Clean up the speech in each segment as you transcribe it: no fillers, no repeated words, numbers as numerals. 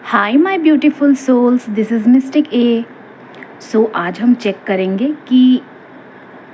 Hi my beautiful souls, this is mistake A. So आज हम check करेंगे कि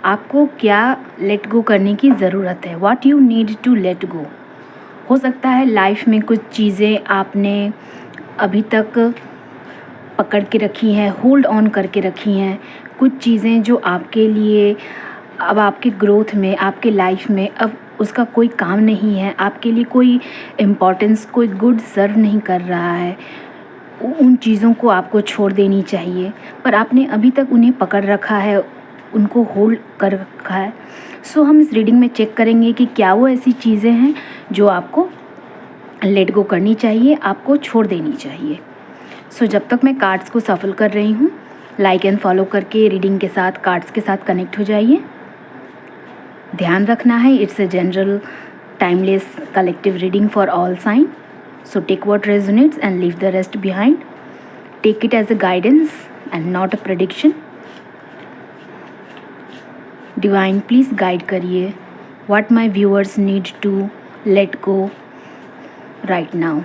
आपको क्या लेट गो करने की ज़रूरत है, what you need to let go. हो सकता है लाइफ में कुछ चीज़ें आपने अभी तक पकड़ के रखी हैं, होल्ड ऑन करके रखी हैं। कुछ चीज़ें जो आपके लिए अब आपके ग्रोथ में, आपके लाइफ में अब उसका कोई काम नहीं है, आपके लिए कोई इम्पोर्टेंस, कोई गुड सर्व नहीं कर रहा है। उन चीज़ों को आपको छोड़ देनी चाहिए, पर आपने अभी तक उन्हें पकड़ रखा है, उनको होल्ड कर रखा है। सो हम इस रीडिंग में चेक करेंगे कि क्या वो ऐसी चीज़ें हैं जो आपको लेट गो करनी चाहिए, आपको छोड़ देनी चाहिए। सो जब तक मैं कार्ड्स को सफल कर रही हूँ, लाइक एंड फॉलो करके रीडिंग के साथ, कार्ड्स के साथ कनेक्ट हो जाइए। ध्यान रखना है, it's a general timeless collective reading for all sign. So take what resonates and leave the rest behind. Take it as a guidance and not a prediction. Divine, please guide करिए what my viewers need to let go right now.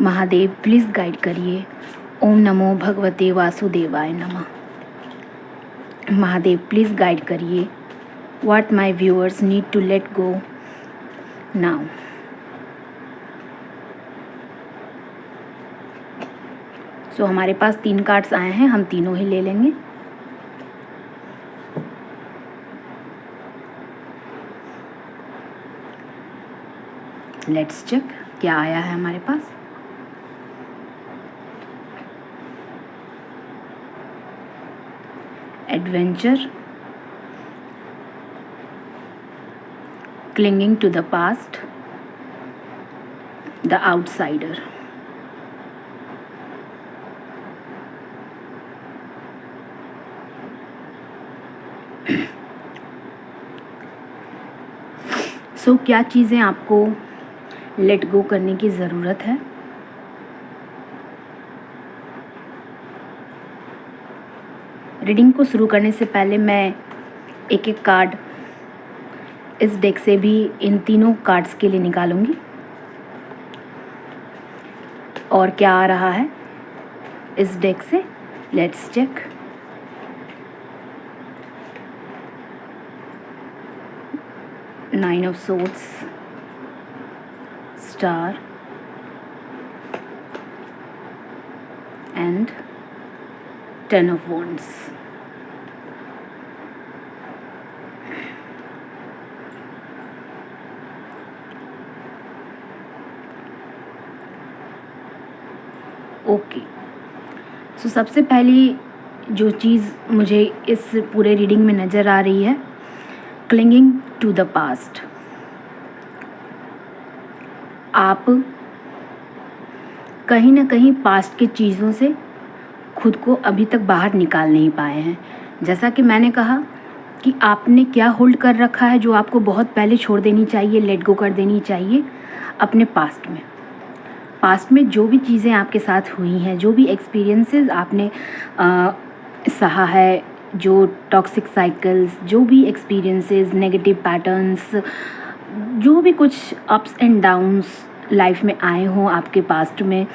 Mahadev, please guide करिए। ओम नमो भगवते वासुदेवाय नमः। Mahadev, please guide करिए what my viewers need to let go now. सो हमारे पास 3 cards आए हैं, हम तीनों ही ले लेंगे। लेट्स चेक क्या आया है हमारे पास। Adventure, clinging to the past, the outsider. So क्या चीज़ें आपको लेट गो करने की ज़रूरत है। रीडिंग को शुरू करने से पहले मैं एक एक कार्ड इस डेक से भी इन तीनों कार्ड्स के लिए निकालूंगी और क्या आ रहा है इस डेक से। Let's check. Nine of swords, star and 10 of wands. Okay, so सबसे पहली जो चीज़ मुझे इस पूरे रीडिंग में नज़र आ रही है, क्लिंगिंग टू द पास्ट। आप कहीं ना कहीं पास्ट की चीज़ों से खुद को अभी तक बाहर निकाल नहीं पाए हैं। जैसा कि मैंने कहा कि आपने क्या होल्ड कर रखा है जो आपको बहुत पहले छोड़ देनी चाहिए, लेट गो कर देनी चाहिए अपने पास्ट में। पास्ट में जो भी चीज़ें आपके साथ हुई हैं, जो भी एक्सपीरियंसेस आपने सहा है, जो टॉक्सिक साइकिल्स, जो भी एक्सपीरियंसेस, नेगेटिव पैटर्न्स, जो भी कुछ अप्स एंड डाउन्स लाइफ में आए हों आपके पास्ट में,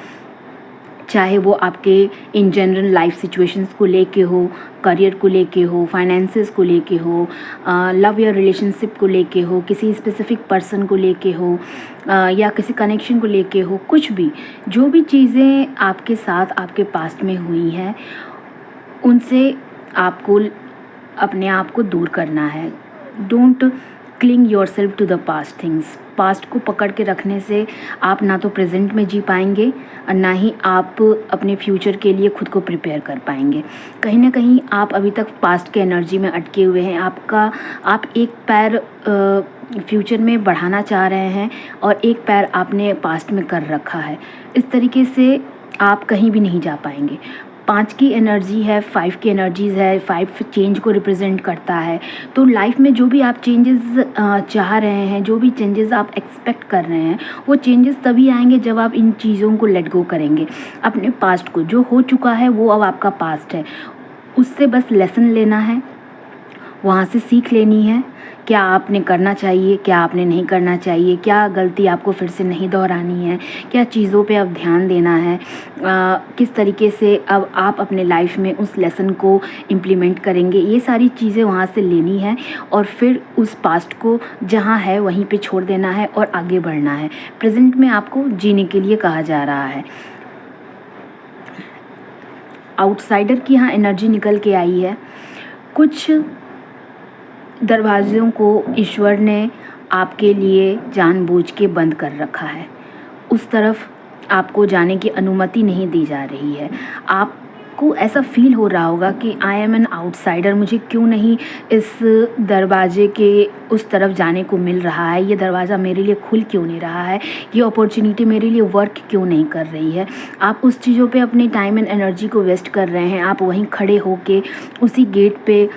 चाहे वो आपके इन जनरल लाइफ सिचुएशंस को लेके हो, करियर को लेके हो, फाइनेंसेस को लेके हो, लव या रिलेशनशिप को लेके हो, किसी स्पेसिफिक पर्सन को लेके हो, या किसी कनेक्शन को लेके हो, कुछ भी जो भी चीज़ें आपके साथ आपके पास्ट में हुई हैं, उनसे आपको अपने आप को दूर करना है। Don't cling yourself to the past things. Past को पकड़ के रखने से आप ना तो प्रेजेंट में जी पाएंगे और ना ही आप अपने फ्यूचर के लिए खुद को प्रिपेयर कर पाएंगे। कहीं ना कहीं आप अभी तक पास्ट के एनर्जी में अटके हुए हैं। आप एक पैर फ्यूचर में बढ़ाना चाह रहे हैं और एक पैर आपने पास्ट में कर रखा है। इस तरीके से आप कहीं भी नहीं जा पाएंगे। 5 की एनर्जी है, 5 की एनर्जीज़ है, 5 चेंज को रिप्रेजेंट करता है। तो लाइफ में जो भी आप चेंजेस चाह रहे हैं, जो भी चेंजेस आप एक्सपेक्ट कर रहे हैं, वो चेंजेस तभी आएंगे जब आप इन चीज़ों को लेट गो करेंगे। अपने पास्ट को, जो हो चुका है वो अब आपका पास्ट है, उससे बस लेसन लेना है, वहाँ से सीख लेनी है, क्या आपने करना चाहिए, क्या आपने नहीं करना चाहिए, क्या गलती आपको फिर से नहीं दोहरानी है, क्या चीज़ों पे अब ध्यान देना है, किस तरीके से अब आप अपने लाइफ में उस लेसन को इम्प्लीमेंट करेंगे। ये सारी चीज़ें वहाँ से लेनी है और फिर उस पास्ट को जहाँ है वहीं पे छोड़ देना है और आगे बढ़ना है। प्रेजेंट में आपको जीने के लिए कहा जा रहा है। आउटसाइडर की यहाँ एनर्जी निकल के आई है। कुछ दरवाज़ों को ईश्वर ने आपके लिए जानबूझ के बंद कर रखा है। उस तरफ आपको जाने की अनुमति नहीं दी जा रही है। आपको ऐसा फील हो रहा होगा कि आई एम एन आउटसाइडर, मुझे क्यों नहीं इस दरवाजे के उस तरफ जाने को मिल रहा है, ये दरवाज़ा मेरे लिए खुल क्यों नहीं रहा है, ये अपॉर्चुनिटी मेरे लिए वर्क क्यों नहीं कर रही है। आप उस चीज़ों पे अपनी टाइम एंड एनर्जी को वेस्ट कर रहे हैं। आप वहीं खड़े होके उसी गेट पे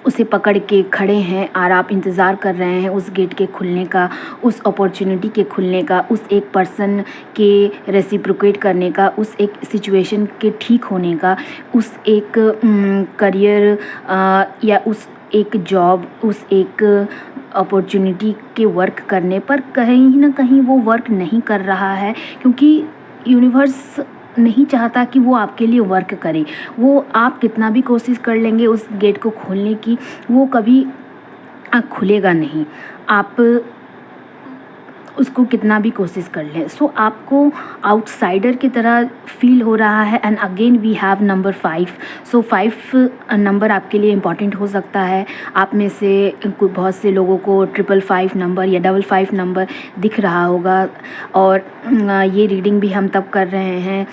उसे पकड़ के खड़े हैं और आप इंतज़ार कर रहे हैं उस गेट के खुलने का, उस अपॉर्चुनिटी के खुलने का, उस एक पर्सन के रेसिप्रोकेट करने का, उस एक सिचुएशन के ठीक होने का, उस एक करियर या उस एक जॉब, उस एक अपॉर्चुनिटी के वर्क करने पर कहीं ना कहीं वो वर्क नहीं कर रहा है, क्योंकि यूनिवर्स नहीं चाहता कि वो आपके लिए वर्क करे। वो आप कितना भी कोशिश कर लेंगे उस गेट को खोलने की, वो कभी खुलेगा नहीं, आप उसको कितना भी कोशिश कर लें। सो आपको आउटसाइडर की तरह फील हो रहा है। And again we have number 5। So 5 number आपके लिए इम्पॉर्टेंट हो सकता है। आप में से बहुत से लोगों को 555 नंबर या 55 नंबर दिख रहा होगा। और ये रीडिंग भी हम तब कर रहे हैं,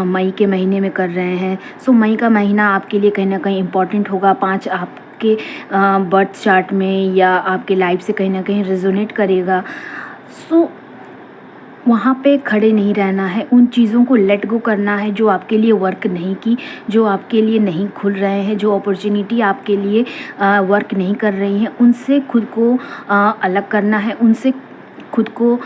मई के महीने में कर रहे हैं। सो मई का महीना आपके लिए कहीं ना कहीं इम्पॉर्टेंट होगा। 5 आपके बर्थ चार्ट में या आपके लाइफ से कहीं ना कहीं रेजोनेट करेगा। सो वहाँ पे खड़े नहीं रहना है, उन चीज़ों को लेट गो करना है जो आपके लिए वर्क नहीं की, जो आपके लिए नहीं खुल रहे हैं, जो अपॉर्चुनिटी आपके लिए वर्क नहीं कर रही हैं, उनसे खुद को अलग करना है, उनसे खुद को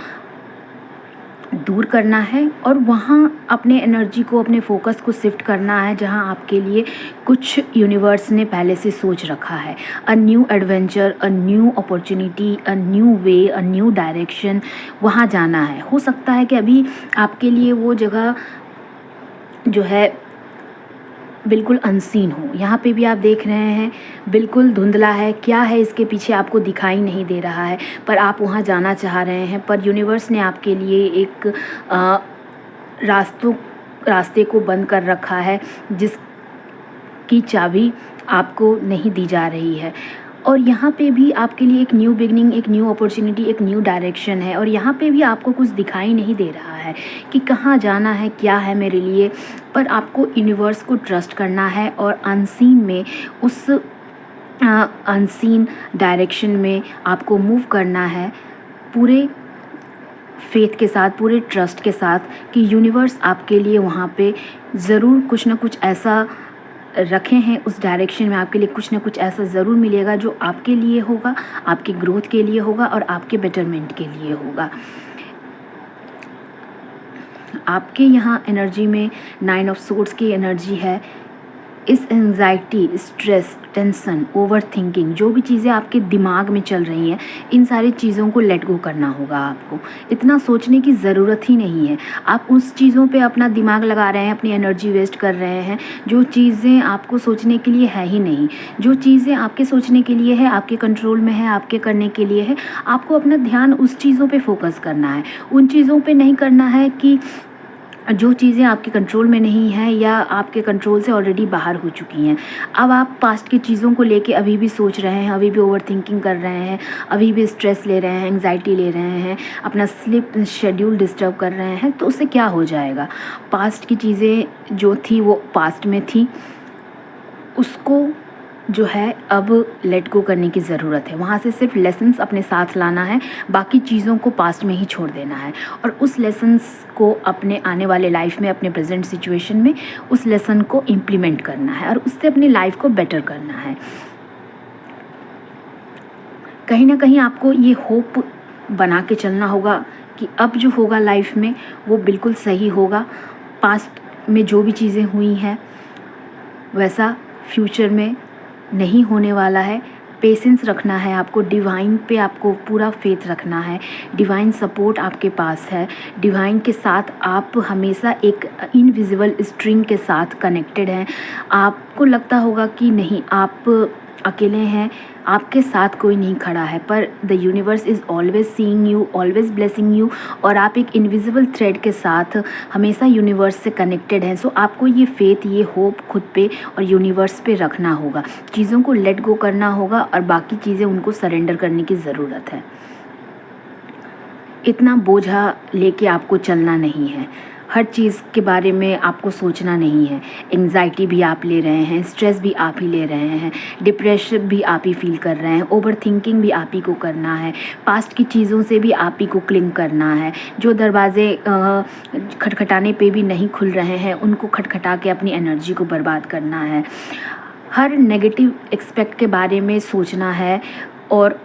दूर करना है और वहाँ अपने एनर्जी को, अपने फोकस को शिफ्ट करना है जहाँ आपके लिए कुछ यूनिवर्स ने पहले से सोच रखा है। A new adventure, a new opportunity, a new way, a new direction, वहाँ जाना है। हो सकता है कि अभी आपके लिए वो जगह जो है बिल्कुल अनसीन हो। यहाँ पे भी आप देख रहे हैं बिल्कुल धुंधला है, क्या है इसके पीछे आपको दिखाई नहीं दे रहा है, पर आप वहाँ जाना चाह रहे हैं। पर यूनिवर्स ने आपके लिए एक रास्ते को बंद कर रखा है जिसकी चाबी आपको नहीं दी जा रही है। और यहाँ पे भी आपके लिए एक न्यू बिगनिंग, एक न्यू अपॉर्चुनिटी, एक न्यू डायरेक्शन है। और यहाँ पे भी आपको कुछ दिखाई नहीं दे रहा है कि कहाँ जाना है, क्या है मेरे लिए, पर आपको यूनिवर्स को ट्रस्ट करना है और अनसीन में, उस अनसीन डायरेक्शन में आपको मूव करना है पूरे फेथ के साथ, पूरे ट्रस्ट के साथ कि यूनिवर्स आपके लिए वहाँ पे ज़रूर कुछ ना कुछ ऐसा रखे हैं, उस डायरेक्शन में आपके लिए कुछ ना कुछ ऐसा ज़रूर मिलेगा जो आपके लिए होगा, आपकी ग्रोथ के लिए होगा और आपके बेटरमेंट के लिए होगा। आपके यहाँ एनर्जी में 9 ऑफ सोर्ड्स की एनर्जी है। इस anxiety, stress, tension, over thinking, जो भी चीज़ें आपके दिमाग में चल रही हैं, इन सारी चीज़ों को लेट गो करना होगा आपको। इतना सोचने की ज़रूरत ही नहीं है। आप उस चीज़ों पे अपना दिमाग लगा रहे हैं, अपनी एनर्जी वेस्ट कर रहे हैं जो चीज़ें आपको सोचने के लिए है ही नहीं। जो चीज़ें आपके सोचने के लिए है, आपके कंट्रोल में है, आपके करने के लिए है, आपको अपना ध्यान उस चीज़ों पर फोकस करना है। उन चीज़ों पर नहीं करना है कि जो चीज़ें आपके कंट्रोल में नहीं है या आपके कंट्रोल से ऑलरेडी बाहर हो चुकी हैं। अब आप पास्ट की चीज़ों को लेके अभी भी सोच रहे हैं, अभी भी ओवर थिंकिंग कर रहे हैं, अभी भी स्ट्रेस ले रहे हैं, एंग्जाइटी ले रहे हैं, अपना स्लीप शेड्यूल डिस्टर्ब कर रहे हैं, तो उससे क्या हो जाएगा। पास्ट की चीज़ें जो थी वो पास्ट में थी, उसको जो है अब लेट गो करने की ज़रूरत है। वहाँ से सिर्फ लेसन्स अपने साथ लाना है, बाकी चीज़ों को पास्ट में ही छोड़ देना है और उस लेसन्स को अपने आने वाले लाइफ में, अपने प्रेजेंट सिचुएशन में उस लेसन को इम्प्लीमेंट करना है और उससे अपनी लाइफ को बेटर करना है। कहीं ना कहीं आपको ये होप बना के चलना होगा कि अब जो होगा लाइफ में वो बिल्कुल सही होगा। पास्ट में जो भी चीज़ें हुई हैं वैसा फ्यूचर में नहीं होने वाला है। पेशेंस रखना है आपको, डिवाइन पे आपको पूरा फेथ रखना है। डिवाइन सपोर्ट आपके पास है। डिवाइन के साथ आप हमेशा एक इनविजिबल स्ट्रिंग के साथ कनेक्टेड हैं। आपको लगता होगा कि नहीं आप अकेले हैं, आपके साथ कोई नहीं खड़ा है, पर the universe is always seeing you, always blessing you. और आप एक इनविजिबल थ्रेड के साथ हमेशा यूनिवर्स से कनेक्टेड हैं। सो आपको ये फेथ, ये होप खुद पे और यूनिवर्स पे रखना होगा। चीज़ों को लेट गो करना होगा और बाकी चीज़ें उनको सरेंडर करने की ज़रूरत है। इतना बोझा लेके आपको चलना नहीं है। हर चीज़ के बारे में आपको सोचना नहीं है। एंग्जाइटी भी आप ले रहे हैं, स्ट्रेस भी आप ही ले रहे हैं, डिप्रेशन भी आप ही फील कर रहे हैं, ओवर थिंकिंग भी आप ही को करना है, पास्ट की चीज़ों से भी आप ही को क्लिंग करना है। जो दरवाजे खटखटाने पे भी नहीं खुल रहे हैं उनको खटखटा के अपनी एनर्जी को बर्बाद करना है। हर नेगेटिव एक्सपेक्ट के बारे में सोचना है और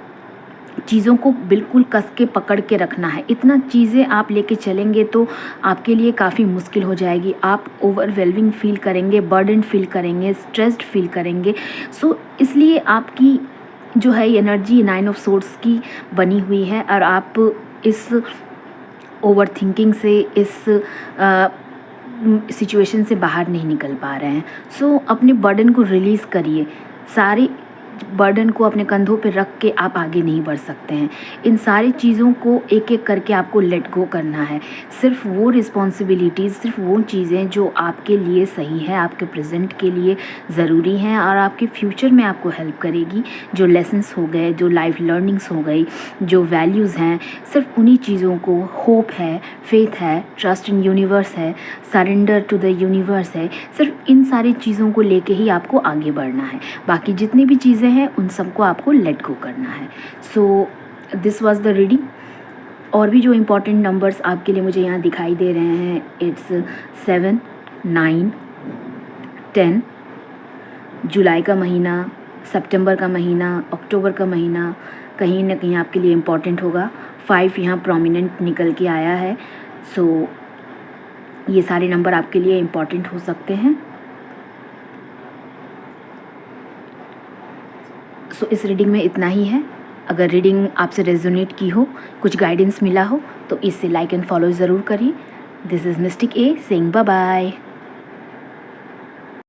चीज़ों को बिल्कुल कस के पकड़ के रखना है। इतना चीज़ें आप लेके चलेंगे तो आपके लिए काफ़ी मुश्किल हो जाएगी। आप ओवरवेलमिंग फील करेंगे, बर्डन फील करेंगे, स्ट्रेस्ड फील करेंगे। सो इसलिए आपकी जो है एनर्जी 9 ऑफ सोर्ड्स की बनी हुई है और आप इस ओवर थिंकिंग से, इस सिचुएशन से बाहर नहीं निकल पा रहे हैं। सो अपने बर्डन को रिलीज़ करिए। सारी बर्डन को अपने कंधों पे रख के आप आगे नहीं बढ़ सकते हैं। इन सारी चीज़ों को एक एक करके आपको लेट गो करना है। सिर्फ वो रिस्पॉन्सिबिलिटीज़, सिर्फ वो चीज़ें जो आपके लिए सही है, आपके प्रेजेंट के लिए ज़रूरी हैं और आपके फ्यूचर में आपको हेल्प करेगी। जो लेसन्स हो गए, जो लाइफ लर्निंग्स हो गई, जो वैल्यूज़ हैं, सिर्फ उन्हीं चीज़ों को, होप है, फेथ है, ट्रस्ट इन यूनिवर्स है, सरेंडर टू द यूनिवर्स है, सिर्फ इन सारी चीज़ों को लेके ही आपको आगे बढ़ना है। बाकी जितनी भी चीज़ें हैं उन सबको आपको लेट गो करना है। So this was the reading. और भी जो इम्पोर्टेंट नंबर्स आपके लिए मुझे यहाँ दिखाई दे रहे हैं, इट्स 7, 9, 10, जुलाई का महीना, सितंबर का महीना, अक्टूबर का महीना कहीं ना कहीं आपके लिए इम्पोर्टेंट होगा। 5 यहाँ प्रोमिनेंट निकल के आया है। सो ये सारे नंबर आपके लिए इम्पोर्टेंट हो सकते हैं। सो इस रीडिंग में इतना ही है। अगर रीडिंग आपसे रेजोनेट की हो, कुछ गाइडेंस मिला हो तो इसे लाइक एंड फॉलो ज़रूर करिए। This is mistake a saying bye bye.